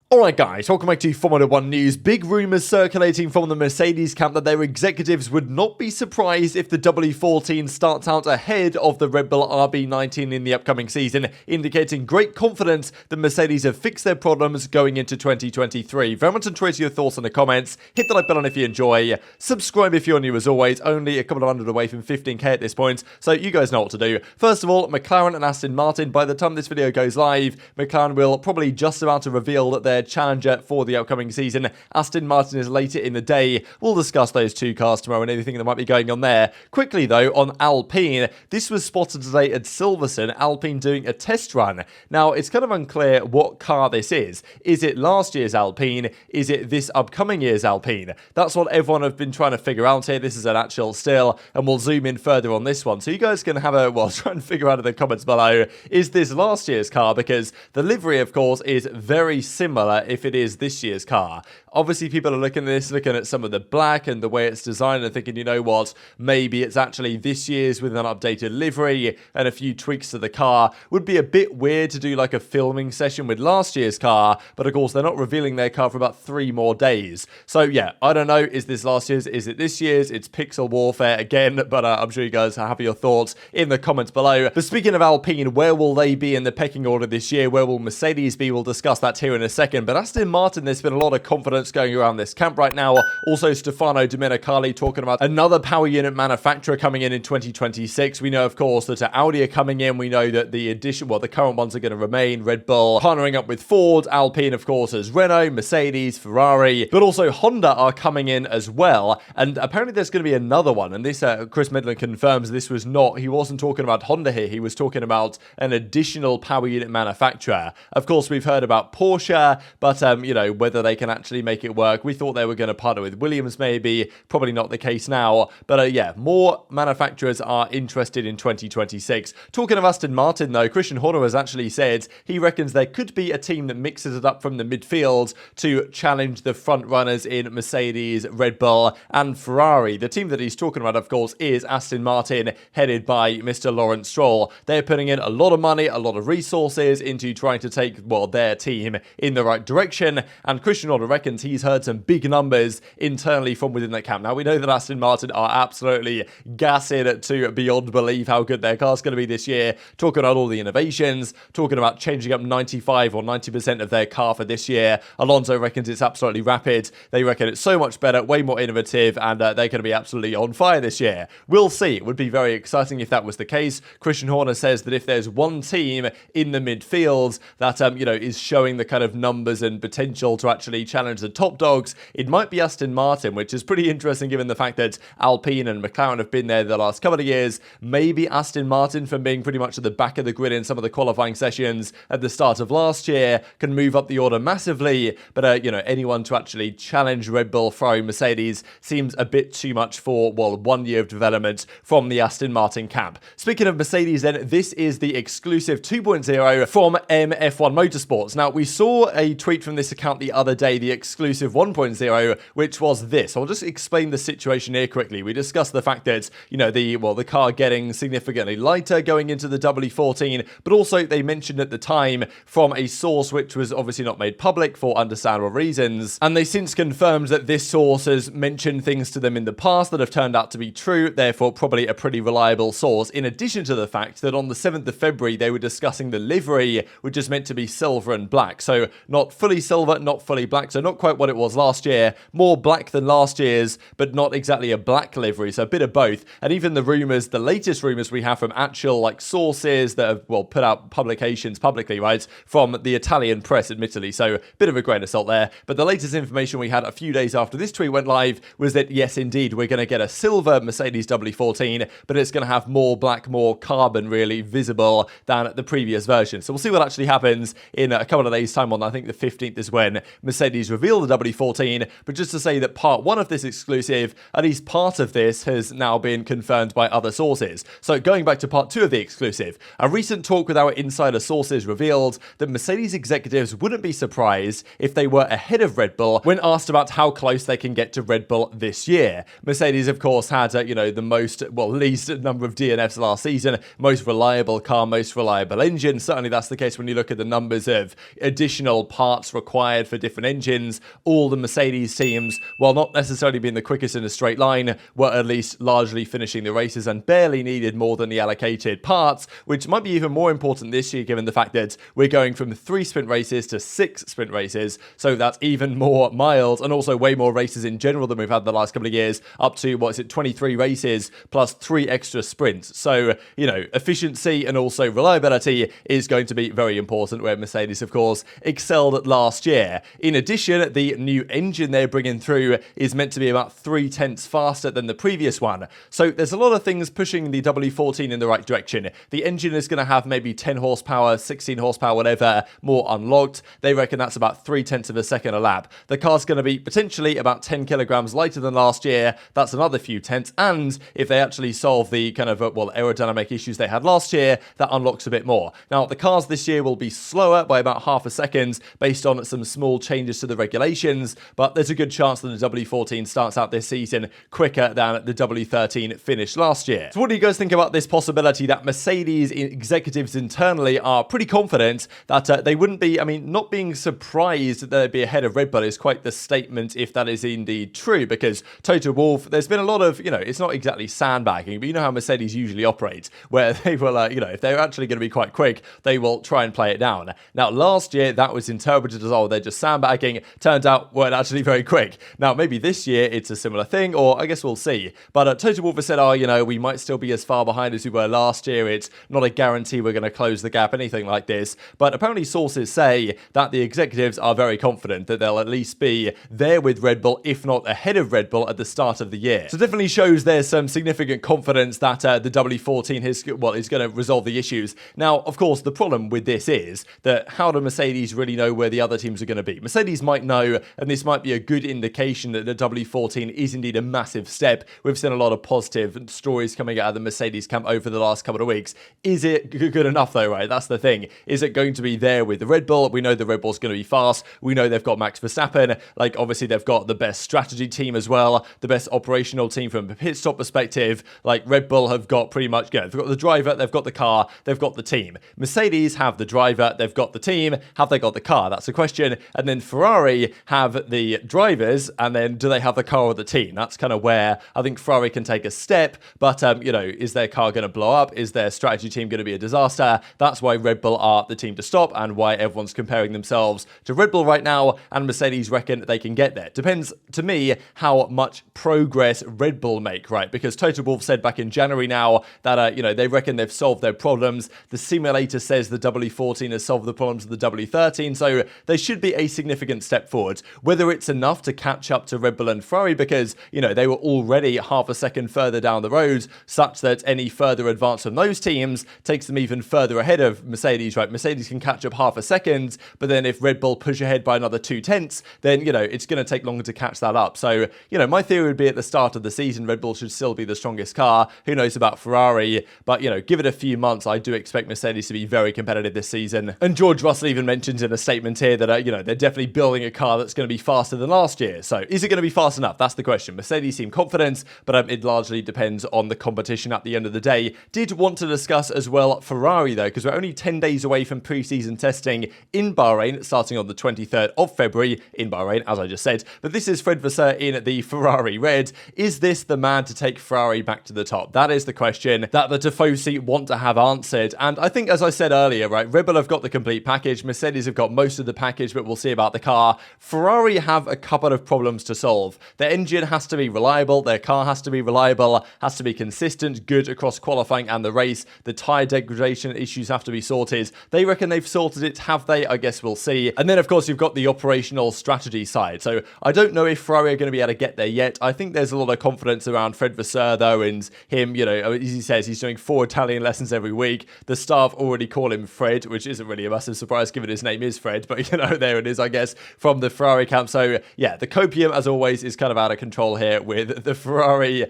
Alright guys, welcome back to Formula 1 News. Big rumours circulating from the Mercedes camp that their executives would not be surprised if the W14 starts out ahead of the Red Bull RB19 in the upcoming season, indicating great confidence that Mercedes have fixed their problems going into 2023. Very much enjoy your thoughts in the comments. Hit the like button if you enjoy. Subscribe if you're new as always. Only a couple of hundred away from 15k at this point, so you guys know what to do. First of all, McLaren and Aston Martin. By the time this video goes live, McLaren will probably just about to reveal that they're challenger for the upcoming season. Aston Martin is later in the day. We'll discuss those two cars tomorrow and anything that might be going on there. Quickly though, on Alpine, this was spotted today at Silverstone, Alpine doing a test run. Now, it's kind of unclear what car this is. Is it last year's Alpine? Is it this upcoming year's Alpine? That's what everyone have been trying to figure out here. This is an actual still, and we'll zoom in further on this one. So you guys can have a, well, try and figure out in the comments below, is this last year's car? Because the livery, of course, is very similar if it is this year's car. Obviously, people are looking at this, looking at some of the black and the way it's designed and thinking, you know what, maybe it's actually this year's with an updated livery and a few tweaks to the car. Would be a bit weird to do like a filming session with last year's car, but of course, they're not revealing their car for about 3 more days. So yeah, I don't know, is this last year's? Is it this year's? It's pixel warfare again, but I'm sure you guys have your thoughts in the comments below. But speaking of Alpine, where will they be in the pecking order this year? Where will Mercedes be? We'll discuss that here in a second. But Aston Martin, there's been a lot of confidence going around this camp right now. Also, Stefano Domenicali talking about another power unit manufacturer coming in 2026. We know, of course, that Audi are coming in. We know that the the current ones are going to remain. Red Bull partnering up with Ford. Alpine, of course, as Renault, Mercedes, Ferrari. But also Honda are coming in as well. And apparently there's going to be another one. And this, Chris Midland confirms this was not, he wasn't talking about Honda here. He was talking about an additional power unit manufacturer. Of course, we've heard about Porsche, but you know, whether they can actually make it work. We thought they were going to partner with Williams maybe. Probably not the case now. But yeah, more manufacturers are interested in 2026. Talking of Aston Martin though, Christian Horner has actually said he reckons there could be a team that mixes it up from the midfield to challenge the front runners in Mercedes, Red Bull and Ferrari. The team that he's talking about, of course, is Aston Martin, headed by Mr. Lawrence Stroll. They're putting in a lot of money, a lot of resources into trying to take, well, their team in the right direction. And Christian Horner reckons he's heard some big numbers internally from within that camp. Now, we know that Aston Martin are absolutely gassing to beyond belief how good their car's going to be this year. Talking about all the innovations, talking about changing up 95 or 90% of their car for this year. Alonso reckons it's absolutely rapid. They reckon it's so much better, way more innovative, and they're going to be absolutely on fire this year. We'll see. It would be very exciting if that was the case. Christian Horner says that if there's one team in the midfield that, you know, is showing the kind of numbers and potential to actually challenge the top dogs, it might be Aston Martin, which is pretty interesting given the fact that Alpine and McLaren have been there the last couple of years. Maybe Aston Martin, from being pretty much at the back of the grid in some of the qualifying sessions at the start of last year, can move up the order massively. But, you know, anyone to actually challenge Red Bull, Ferrari, Mercedes seems a bit too much for, well, 1 year of development from the Aston Martin camp. Speaking of Mercedes then, this is the exclusive 2.0 from F1 Motorsports. Now, we saw a tweet from this account the other day, the exclusive 1.0, which was this. I'll just explain the situation here quickly. We discussed the fact that, you know, the car getting significantly lighter going into the W14, but also they mentioned at the time from a source which was obviously not made public for understandable reasons, and they since confirmed that this source has mentioned things to them in the past that have turned out to be true, therefore probably a pretty reliable source, in addition to the fact that on the 7th of February they were discussing the livery, which is meant to be silver and black. So not fully silver, not fully black, so not quite what it was last year, more black than last year's, but not exactly a black livery, so a bit of both. And even the rumours, the latest rumours we have from actual like sources that have, well, put out publications publicly, right, from the Italian press, admittedly, so a bit of a grain of salt there. But the latest information we had a few days after this tweet went live was that yes, indeed, we're going to get a silver Mercedes W14, but it's going to have more black, more carbon really visible than the previous version. So we'll see what actually happens in a couple of days' time. On I think the 15th is when Mercedes reveal the W14. But just to say that part one of this exclusive, at least part of this, has now been confirmed by other sources. So going back to part two of the exclusive, a recent talk with our insider sources revealed that Mercedes executives wouldn't be surprised if they were ahead of Red Bull when asked about how close they can get to Red Bull this year. Mercedes, of course, had you know, the most, well, least number of DNFs last season, most reliable car, most reliable engine. Certainly that's the case when you look at the numbers of additional parts required for different engines, all the Mercedes teams, while not necessarily being the quickest in a straight line, were at least largely finishing the races and barely needed more than the allocated parts, which might be even more important this year given the fact that we're going from 3 sprint races to 6 sprint races, so that's even more miles and also way more races in general than we've had the last couple of years, up to, 23 races plus 3 extra sprints. So, efficiency and also reliability is going to be very important, where Mercedes, of course, excelled last year. In addition, the new engine they're bringing through is meant to be about 0.3 faster than the previous one. So there's a lot of things pushing the W14 in the right direction. The engine is going to have maybe 10 horsepower, 16 horsepower, whatever, more unlocked. They reckon that's about 0.3 of a second a lap. The car's going to be potentially about 10 kilograms lighter than last year. That's another few tenths. And if they actually solve the kind of, aerodynamic issues they had last year, that unlocks a bit more. Now, the cars this year will be slower by about half a second based on some small changes to the regulations, but there's a good chance that the W14 starts out this season quicker than the W13 finished last year. So what do you guys think about this possibility that Mercedes executives internally are pretty confident that they wouldn't be, not being surprised that they'd be ahead of Red Bull is quite the statement if that is indeed true, because Toto Wolff, there's been a lot of, it's not exactly sandbagging, but you know how Mercedes usually operate, where they will, if they're actually going to be quite quick, they will try and play it down. Now, last year, that was interpreted as, they're just sandbagging. Turned out weren't actually very quick. Now, maybe this year it's a similar thing, or I guess we'll see. But Toto Wolff said, we might still be as far behind as we were last year. It's not a guarantee we're going to close the gap, anything like this. But apparently sources say that the executives are very confident that they'll at least be there with Red Bull, if not ahead of Red Bull at the start of the year. So definitely shows there's some significant confidence that the W14 is going to resolve the issues. Now, of course, the problem with this is that how do Mercedes really know where the other teams are going to be? Mercedes might know, and this might be a good indication that the W14 is indeed a massive step. We've seen a lot of positive stories coming out of the Mercedes camp over the last couple of weeks. Is it good enough though, right? That's the thing. Is it going to be there with the Red Bull? We know the Red Bull's going to be fast. We know they've got Max Verstappen. Obviously they've got the best strategy team as well, the best operational team from a pit stop perspective. Red Bull have got pretty much, they've got the driver, they've got the car, they've got the team. Mercedes have the driver, they've got the team. Have they got the car? That's the question. And then Ferrari have the drivers, and then do they have the car or the team? That's kind of where I think Ferrari can take a step, but, is their car going to blow up? Is their strategy team going to be a disaster? That's why Red Bull are the team to stop, and why everyone's comparing themselves to Red Bull right now, and Mercedes reckon they can get there. Depends, to me, how much progress Red Bull make, right? Because Toto Wolff said back in January now that, they reckon they've solved their problems. The simulator says the W14 has solved the problems of the W13, so there should be a significant step forward. Whether it's enough to catch up to Red Bull and Ferrari, because, they were already half a second further down the road, such that any further advance from those teams takes them even further ahead of Mercedes, right? Mercedes can catch up half a second, but then if Red Bull push ahead by another 0.2, then, it's going to take longer to catch that up. So, my theory would be at the start of the season, Red Bull should still be the strongest car. Who knows about Ferrari? But, give it a few months. I do expect Mercedes to be very competitive this season. And George Russell even mentions in a statement here that, they're definitely building a car that's going to be faster than last year. So is it going to be fast enough? That's the question. Mercedes seem confident, but it largely depends on the competition at the end of the day. Did want to discuss as well Ferrari though, because we're only 10 days away from pre-season testing in Bahrain, starting on the 23rd of February in Bahrain, as I just said. But this is Fred Vasseur in the Ferrari red. Is this the man to take Ferrari back to the top? That is the question that the Tifosi want to have answered. And I think, as I said earlier, right, Red Bull have got the complete package. Mercedes have got most of the package, but we'll see about the car. Ferrari have a couple of problems to solve. Their engine has to be reliable. Their car has to be reliable, has to be consistent, good across qualifying and the race. The tyre degradation issues have to be sorted. They reckon they've sorted it. Have they? I guess we'll see. And then, of course, you've got the operational strategy side. So I don't know if Ferrari are going to be able to get there yet. I think there's a lot of confidence around Fred Vasseur, though, and him, as he says, he's doing 4 Italian lessons every week. The staff already call him Fred, which isn't really a massive surprise given his name is Fred, but, there it is, I guess, from the Ferrari camp. So, yeah, the copium, as always, is kind of out of control here with the Ferrari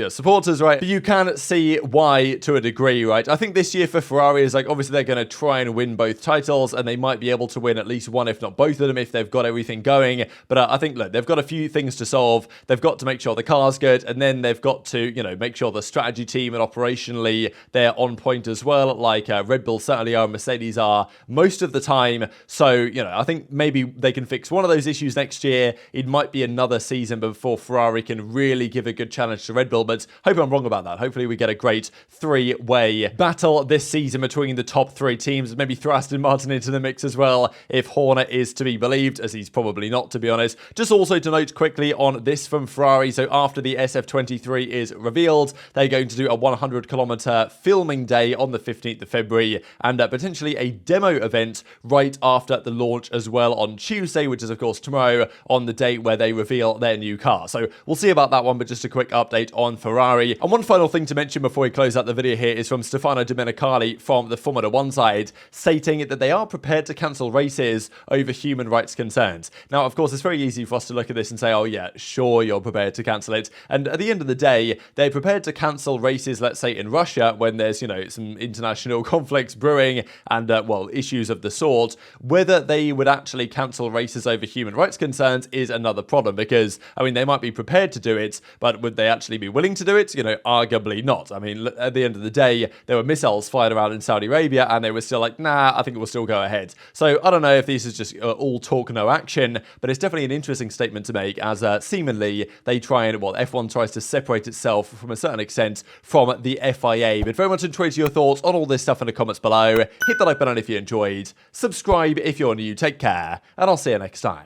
supporters, right? But you can see why to a degree, right? I think this year for Ferrari is obviously they're going to try and win both titles, and they might be able to win at least one, if not both of them, if they've got everything going. But I think, look, they've got a few things to solve. They've got to make sure the car's good, and then they've got to, make sure the strategy team and operationally they're on point as well, like Red Bull certainly are, Mercedes are most of the time. So So, you know, I think maybe they can fix one of those issues next year. It might be another season before Ferrari can really give a good challenge to Red Bull, but hope I'm wrong about that. Hopefully we get a great three-way battle this season between the top three teams. Maybe throw Aston Martin into the mix as well, if Horner is to be believed, as he's probably not, to be honest. Just also to note quickly on this from Ferrari, so after the SF23 is revealed, they're going to do a 100-kilometer filming day on the 15th of February, and potentially a demo event right after the launch as well on Tuesday, which is of course tomorrow, on the day where they reveal their new car. So we'll see about that one, but just a quick update on Ferrari. And one final thing to mention before we close out the video here is from Stefano Domenicali from the Formula 1 side, stating that they are prepared to cancel races over human rights concerns. Now, of course, it's very easy for us to look at this and say, oh yeah, sure, you're prepared to cancel it. And at the end of the day, they're prepared to cancel races, let's say in Russia, when there's, you know, some international conflicts brewing and, well, issues of the sort. Whether they would actually cancel races over human rights concerns is another problem, because, I mean, they might be prepared to do it, but would they actually be willing to do it? You know, arguably not. I mean, at the end of the day, there were missiles fired around in Saudi Arabia, and they were still like, nah, I think it will still go ahead. So I don't know if this is just all talk, no action, but it's definitely an interesting statement to make, as seemingly they try and, well, F1 tries to separate itself from a certain extent from the FIA. But very much enjoyed your thoughts on all this stuff in the comments below. Hit the like button if you enjoyed. Subscribe if you're new. Take care, and I'll see you next time.